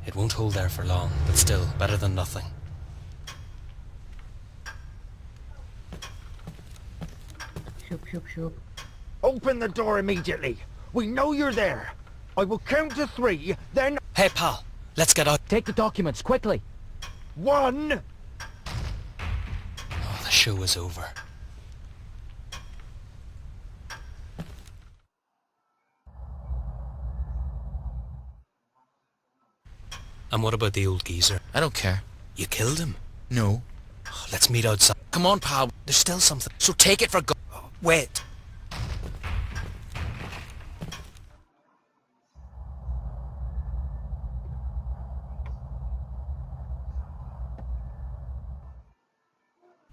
It won't hold there for long, but still, better than nothing. Shoop, shoop, shoop. Open the door immediately. We know you're there. I will count to 3, then... Hey, pal, let's get out. Take the documents, quickly. 1... Oh, the show is over. And what about the old geezer? I don't care. You killed him? No. Oh, let's meet outside. Come on, pal. There's still something. So take it for go- Oh, wait.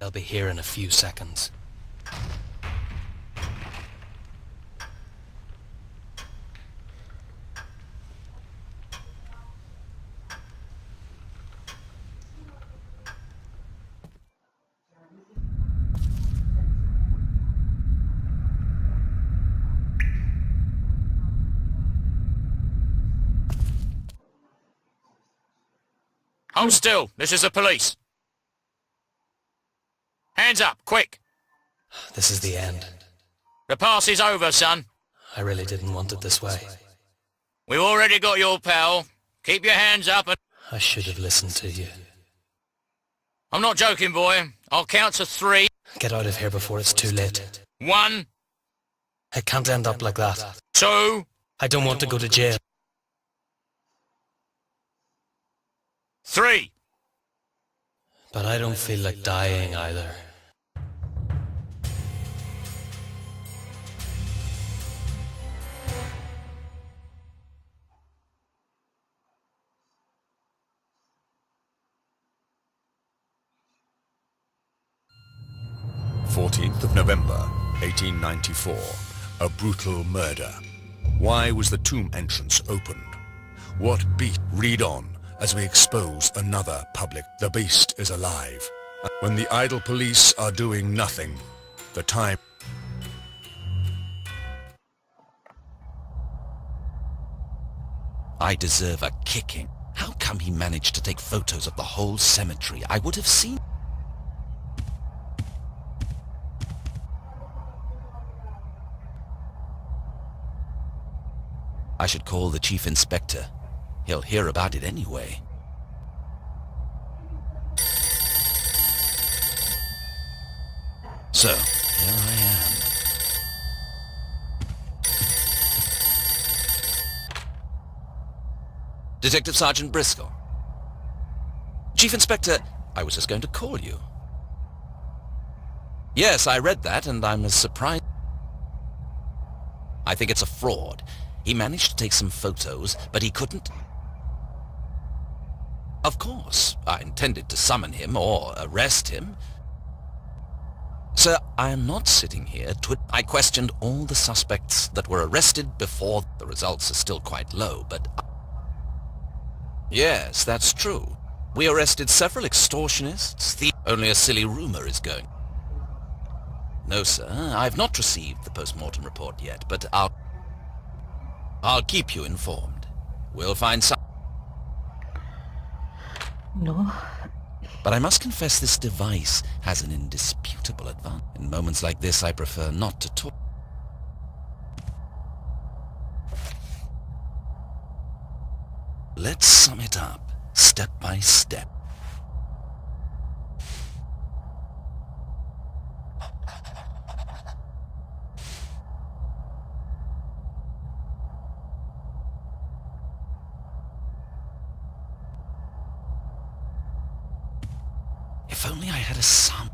They'll be here in a few seconds. Hold still. This is the police. Hands up, quick. This is the end. The pass is over, son. I really didn't want it this way. We've already got your pal. Keep your hands up and... I should have listened to you. I'm not joking, boy. I'll count to 3. Get out of here before it's too late. 1, It can't end up like that. 2, I don't want to go to jail. 3. But I don't feel like dying either. November 1894. A brutal murder. Why was the tomb entrance opened? What beast? Read on as we expose another public. The beast is alive. When the idle police are doing nothing, the time... I deserve a kicking. How come he managed to take photos of the whole cemetery? I would have seen... I should call the chief inspector. He'll hear about it anyway. So, here I am. Detective Sergeant Briscoe. Chief Inspector, I was just going to call you. Yes, I read that, and I'm as surprised. I think it's a fraud. He managed to take some photos, but he couldn't... Of course, I intended to summon him or arrest him. Sir, I am not sitting here I questioned all the suspects that were arrested before. The results are still quite low, but... Yes, that's true. We arrested several extortionists. Only a silly rumor is going. No, sir, I've not received the post-mortem report yet, but I'll keep you informed. We'll find some... No. But I must confess this device has an indisputable advantage. In moments like this, I prefer not to talk. Let's sum it up, step by step. If only I had a sum.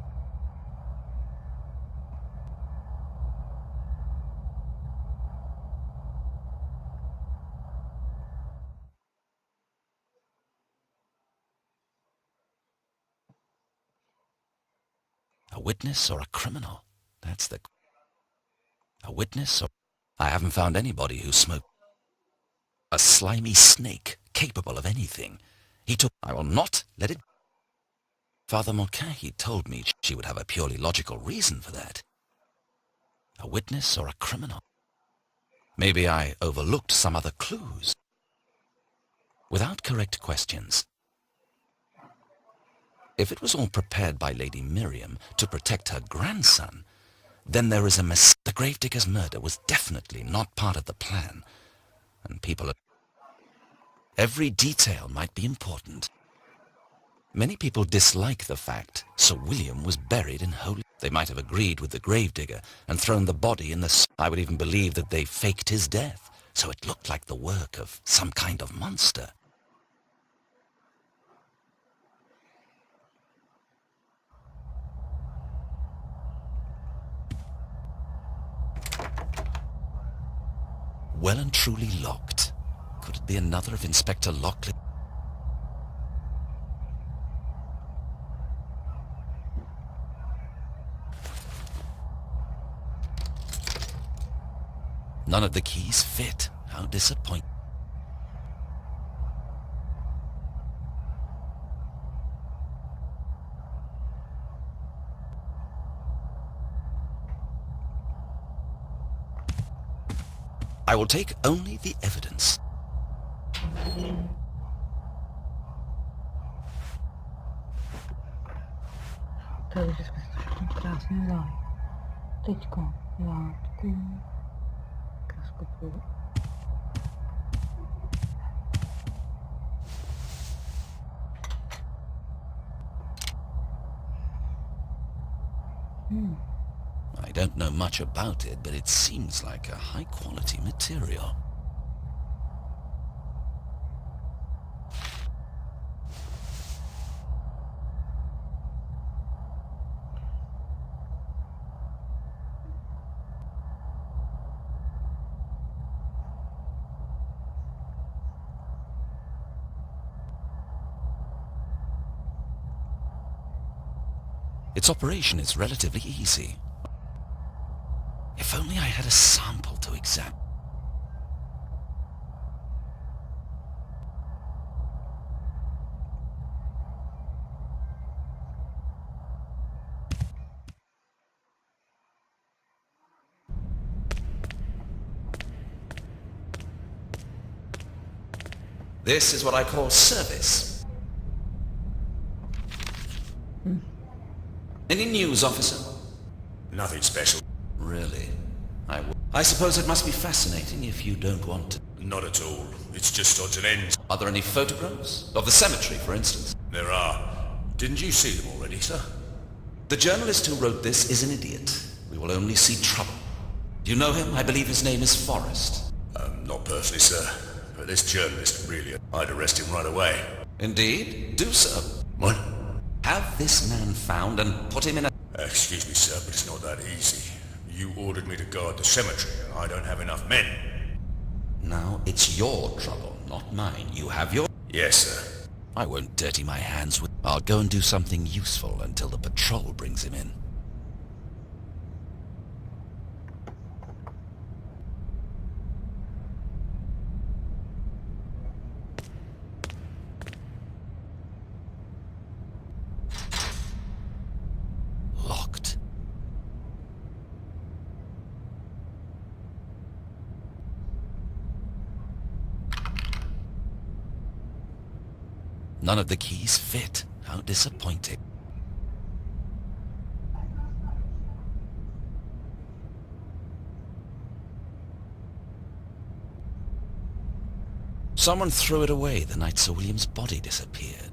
A witness or a criminal? That's the... A witness or... I haven't found anybody who smoked. A slimy snake, capable of anything. He took... I will not let it... Father Mulcahy told me she would have a purely logical reason for that. A witness or a criminal? Maybe I overlooked some other clues. without correct questions. If it was all prepared by Lady Miriam to protect her grandson, then there is a The gravedigger's murder was definitely not part of the plan, and people every detail might be important. Many people dislike the fact Sir William was buried in holy... They might have agreed with the gravedigger and thrown the body in the... I would even believe that they faked his death, so it looked like the work of some kind of monster. Well and truly locked. Could it be another of Inspector Lockley? None of the keys fit. How disappointing. I will take only the evidence. Takže jsme se všechno krásně vzali. Teďko látku. Kaskopu. I don't know much about it, but it seems like a high-quality material. Its operation is relatively easy. If only I had a sample to examine. This is what I call service. Any news, officer? Nothing special. Really? I suppose it must be fascinating if you don't want to. Not at all. It's just odds and ends. Are there any photographs? Of the cemetery, for instance? There are. Didn't you see them already, sir? The journalist who wrote this is an idiot. We will only see trouble. Do you know him? I believe his name is Forrest. Not personally, sir. But this journalist, really, I'd arrest him right away. Indeed? Do so. What? Have this man found and put him in a... Excuse me, sir, but it's not that easy. You ordered me to guard the cemetery, and I don't have enough men. Now, it's your trouble, not mine. You have your... Yes, sir. I won't dirty my hands with... I'll go and do something useful until the patrol brings him in. Locked. None of the keys fit. How disappointing. Someone threw it away the night Sir William's body disappeared.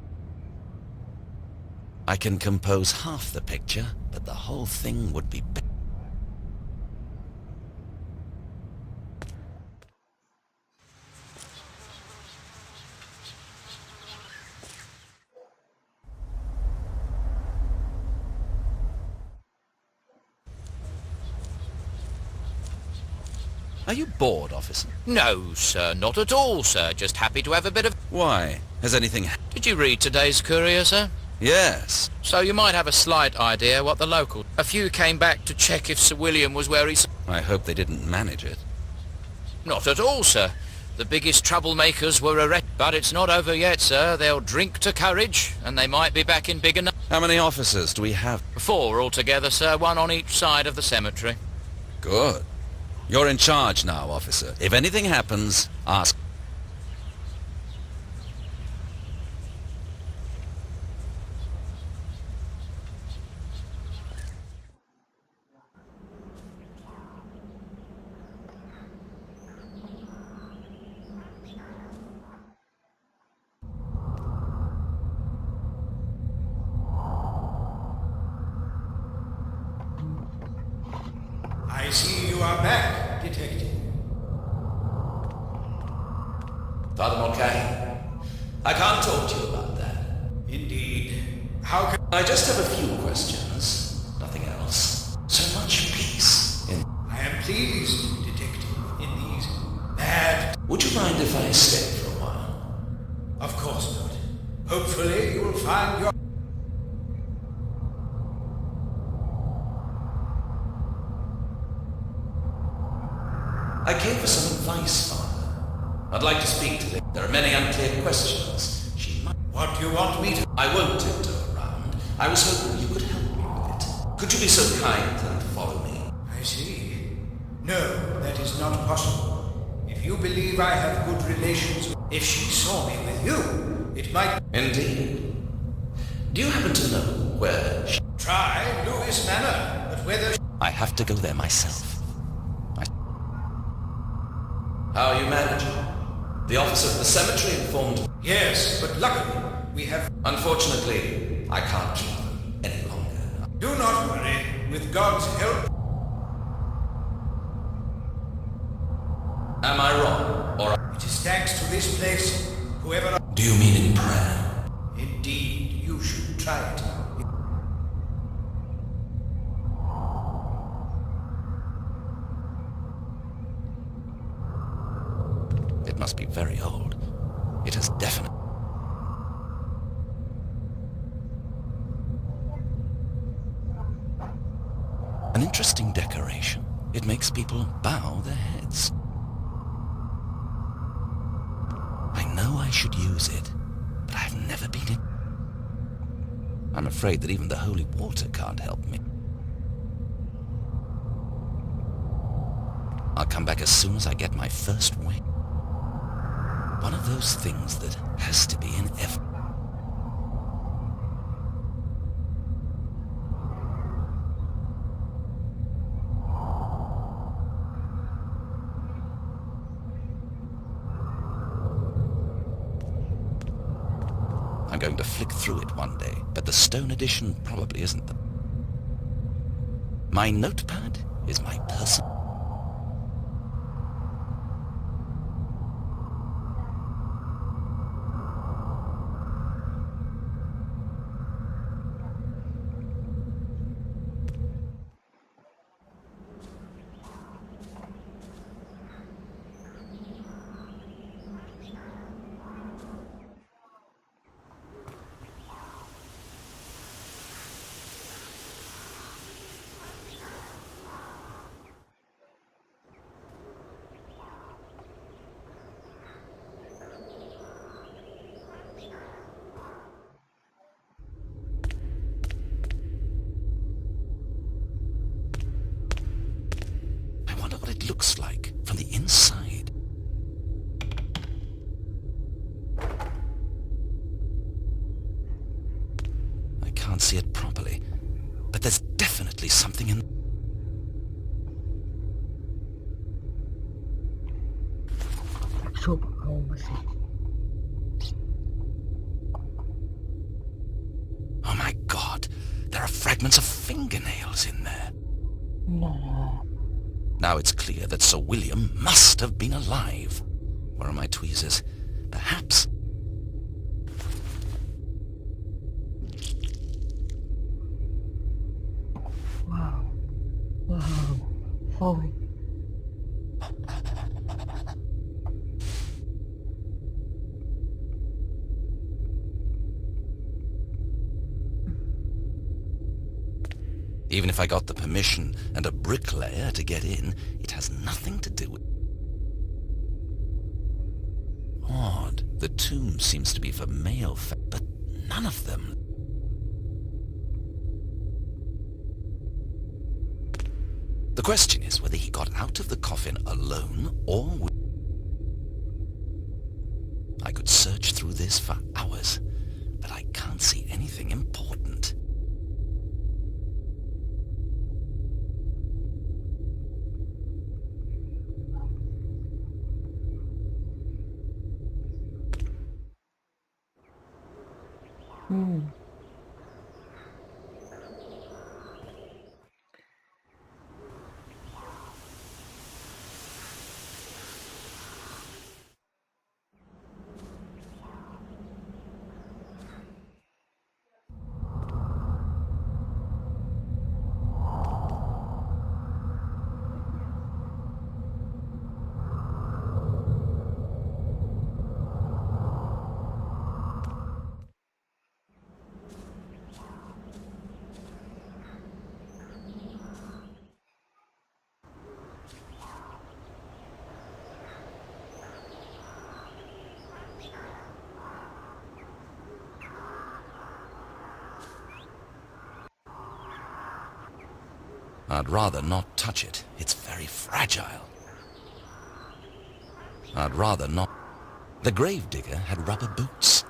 I can compose half the picture, but the whole thing would be... Are you bored, officer? No, sir, not at all, sir. Just happy to have a bit of... Why? Has anything... Did you read today's Courier, sir? Yes. So you might have a slight idea what the local... A few came back to check if Sir William was where he... I hope they didn't manage it. Not at all, sir. The biggest troublemakers were arrested. But it's not over yet, sir. They'll drink to courage, and they might be back in bigger numbers. How many officers do we have? 4 altogether, sir. 1 on each side of the cemetery. Good. You're in charge now, officer. If anything happens, ask... okay? I can't talk to you about that. Indeed. How can... I just have a few questions, nothing else. So much peace in... I am pleased, detective, in these bad... Would you mind if I stay for a while? Of course not. Hopefully you will find your... I came for some advice, Father. I'd like to speak to them. There are many unclear questions. She might... What do you want me to... I won't tiptoe around. I was hoping you could help me with it. Could you be so kind and follow me? I see. No, that is not possible. If you believe I have good relations with... If she saw me with you, it might... Indeed. Do you happen to know where she... Try Lewis Manor, but whether... I have to go there myself. How are you managing? The officer of the cemetery informed me. Yes, but luckily, we have... Unfortunately, I can't keep them any longer. Do not worry. With God's help... Am I wrong? Or... It is thanks to this place, whoever... Do you mean in prayer? Indeed, you should try it. It must be very old. It has definitely... An interesting decoration. It makes people bow their heads. I know I should use it, but I've never been in... I'm afraid that even the holy water can't help me. I'll come back as soon as I get my first wing. One of those things that has to be in every... I'm going to flick through it one day, but the stone edition probably isn't the... My notepad is my personal... looks like from the inside. I can't see it properly, but there's definitely something in... Oh my God, there are fragments of fingernails in there. No. Now it's clear that Sir William must have been alive. Where are my tweezers? Perhaps... Wow. Wow. Sorry. Even if I got the permission and a bricklayer to get in, it has nothing to do with... Odd. The tomb seems to be for male, but none of them... The question is whether he got out of the coffin alone or with... I could search through this for hours, but I can't see anything important. I'd rather not touch it. It's very fragile. I'd rather not. The gravedigger had rubber boots.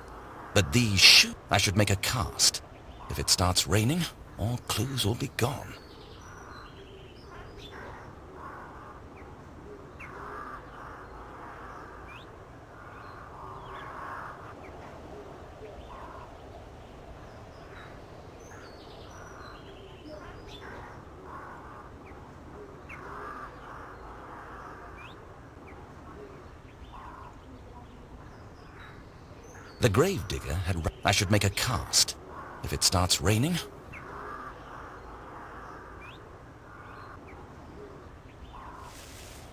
But these shoes... I should make a cast. If it starts raining, all clues will be gone. The gravedigger had... I should make a cast. If it starts raining...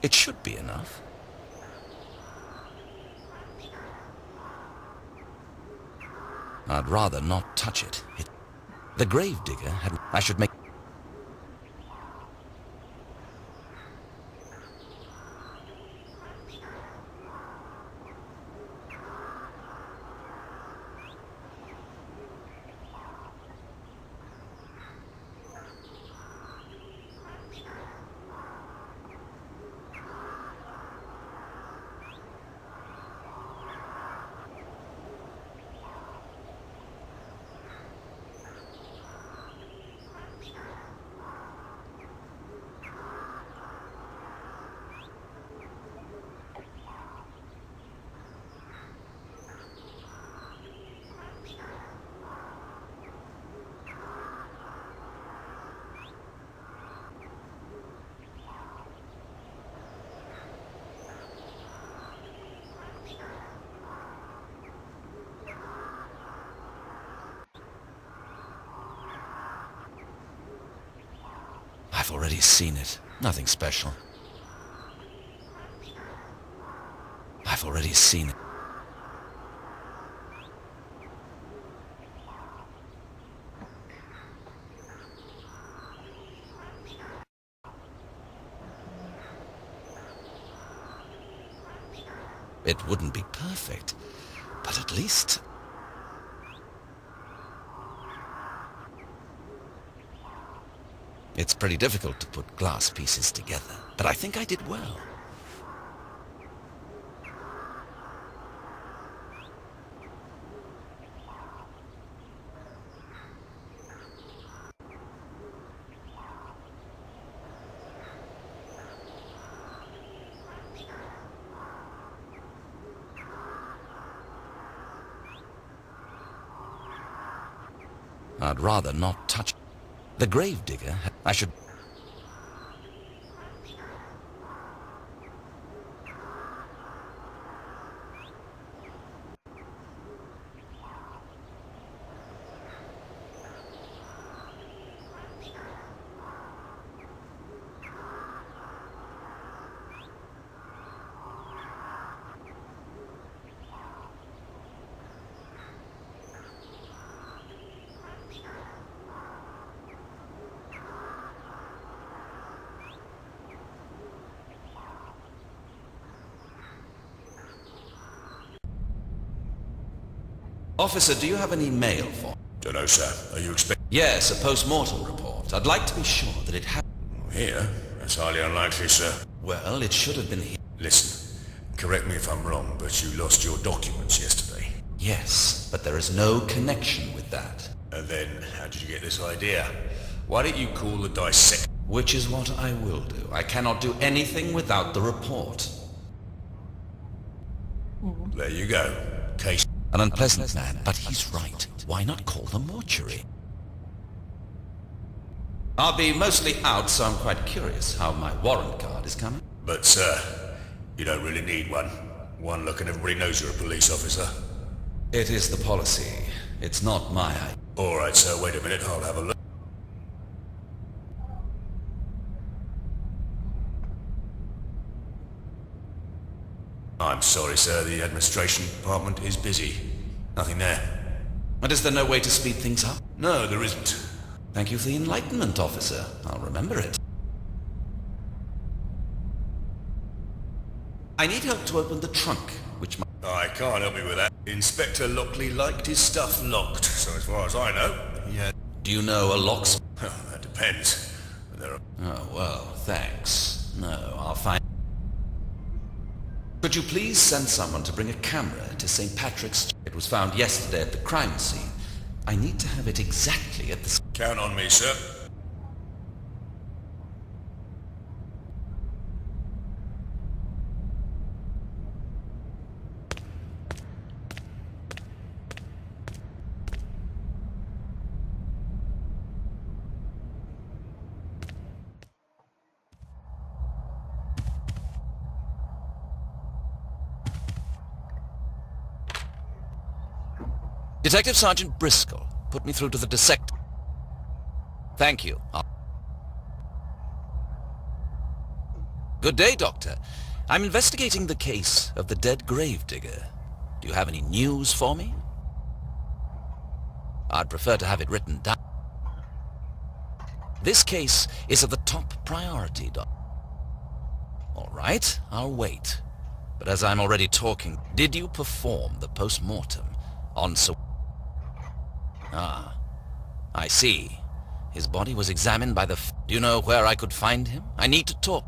It should be enough. I'd rather not touch it. The gravedigger had... I should make... I've already seen it. Nothing special. I've already seen it. It wouldn't be perfect, but at least... It's pretty difficult to put glass pieces together, but I think I did well. I'd rather not touch... The gravedigger... I should... Officer, do you have any mail for... Dunno, sir. Are you expecting... Yes, a post-mortem report. I'd like to be sure that it had... Here? That's highly unlikely, sir. Well, it should have been here. Listen, correct me if I'm wrong, but you lost your documents yesterday. Yes, but there is no connection with that. And then, how did you get this idea? Why don't you call the dissect... Which is what I will do. I cannot do anything without the report. There you go. Case... An unpleasant man, but he's right. Why not call the mortuary? I'll be mostly out, so I'm quite curious how my warrant card is coming. But, sir, you don't really need one. One look and everybody knows you're a police officer. It is the policy. It's not my idea. All right, sir, wait a minute. I'll have a look. I'm sorry, sir. The administration department is busy. Nothing there. But is there no way to speed things up? No, there isn't. Thank you for the enlightenment, officer. I'll remember it. I need help to open the trunk, which might... I can't help you with that. Inspector Lockley liked his stuff locked, so as far as I know, he had... Do you know a locksmith? Well, that depends. There are... Oh, well, thanks. No, I'll find... Could you please send someone to bring a camera to St. Patrick's? It was found yesterday at the crime scene. I need to have it exactly at the... Count on me, sir. Detective Sergeant Briscoe, put me through to the dissect... Thank you. Good day, Doctor. I'm investigating the case of the dead gravedigger. Do you have any news for me? I'd prefer to have it written down. This case is of the top priority, Doc. All right, I'll wait. But as I'm already talking, did you perform the post-mortem on Sir... Ah, I see. His body was examined by the... Do you know where I could find him? I need to talk.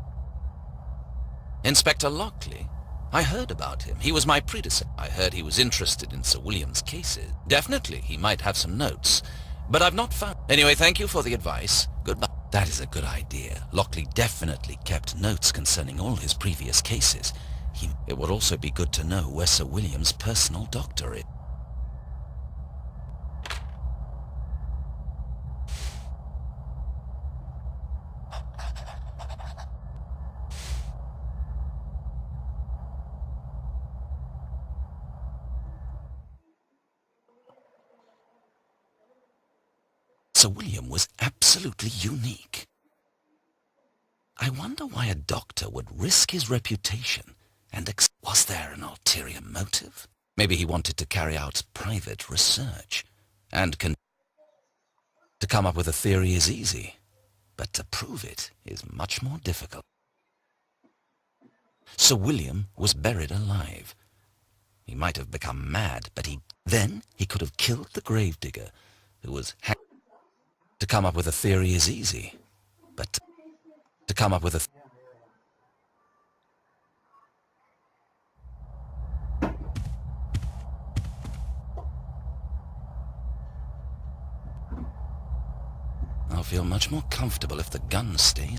Inspector Lockley? I heard about him. He was my predecessor. I heard he was interested in Sir William's cases. Definitely, he might have some notes. But I've not found... Anyway, thank you for the advice. Goodbye. That is a good idea. Lockley definitely kept notes concerning all his previous cases. It would also be good to know where Sir William's personal doctor is. Sir William was absolutely unique. I wonder why a doctor would risk his reputation and was there an ulterior motive? Maybe he wanted to carry out private research and to come up with a theory is easy, but to prove it is much more difficult. Sir William was buried alive. He might have become mad, but then he could have killed the gravedigger who was to come up with a theory is easy, but to come up with a... I'll feel much more comfortable if the gun stays.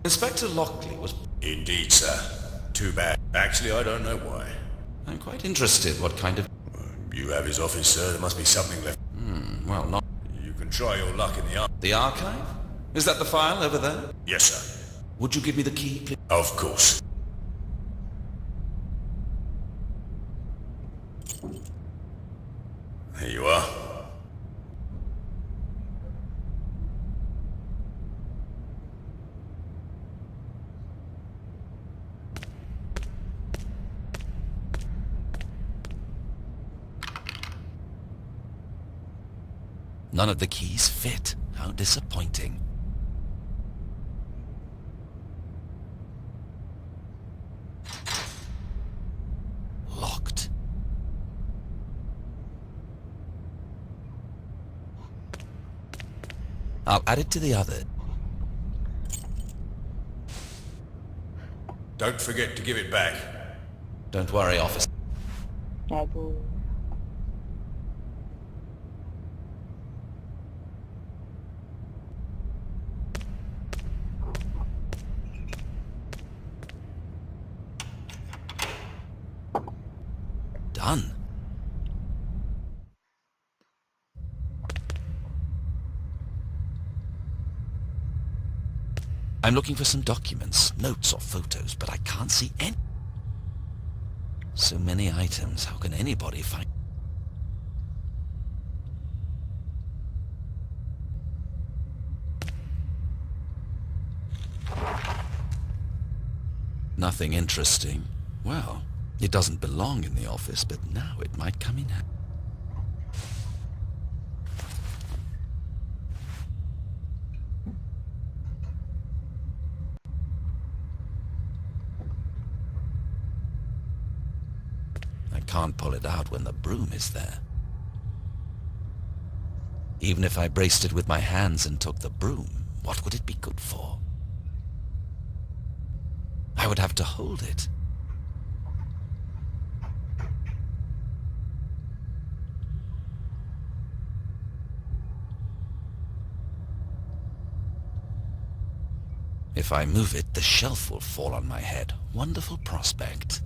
Inspector Lockley was... Indeed, sir. Too bad. Actually, I don't know why. I'm quite interested what kind of... You have his office, sir. There must be something left. well, not... You can try your luck in the The archive? Is that the file over there? Yes, sir. Would you give me the key, please? Of course. There you are. None of the keys fit. How disappointing. Locked. I'll add it to the other. Don't forget to give it back. Don't worry, officer. Aduh. Done. I'm looking for some documents, notes or photos, but I can't see any. So many items, how can anybody find... Nothing interesting. Well, it doesn't belong in the office, but now it might come in handy. can't pull it out when the broom is there. Even if I braced it with my hands and took the broom, what would it be good for? I would have to hold it. If I move it, the shelf will fall on my head. Wonderful prospect.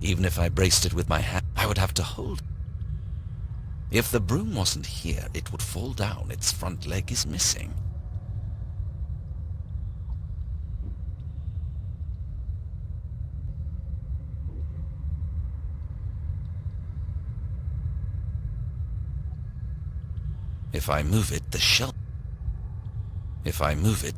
Even if I braced it with my hand, I would have to hold it. If the broom wasn't here, it would fall down. Its front leg is missing. If I move it, the shelf... If I move it,